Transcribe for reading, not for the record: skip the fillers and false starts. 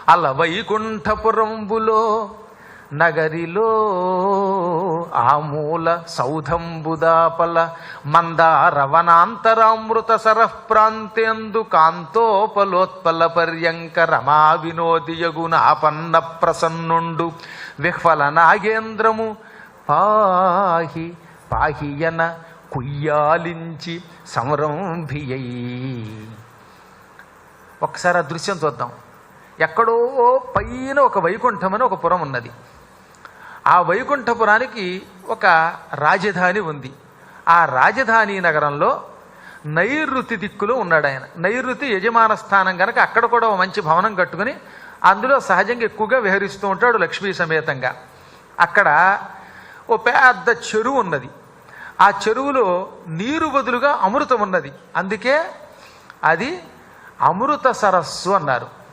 అల వైకుంఠపురంబులో నగరిలో ఆమూల సౌధంబుదాపల మందారవనాంతరామృత సరఃప్రాంతేందు కాంతోపలోత్పల పర్యంక రమా వినోదియగునాపన్న ప్రసన్నుండు విహ్వల నాగేంద్రము పాహి పాహియన కుయ్యాలించి సంరంభియై. ఒకసారి ఆ దృశ్యం చూద్దాం. ఎక్కడో పైన ఒక వైకుంఠం అని ఒక పురం ఉన్నది. ఆ వైకుంఠపురానికి ఒక రాజధాని ఉంది. ఆ రాజధాని నగరంలో నైరుతి దిక్కులో ఉన్నాడు ఆయన. నైరుతి యజమాన స్థానం కనుక అక్కడ కూడా ఒక మంచి భవనం కట్టుకుని అందులో సహజంగా ఎక్కువగా విహరిస్తూ ఉంటాడు లక్ష్మీ సమేతంగా. అక్కడ ఓ పెద్ద చెరువు ఉన్నది. ఆ చెరువులో నీరు బదులుగా అమృతం ఉన్నది. అందుకే అది అమృత సరస్సు అన్నారు.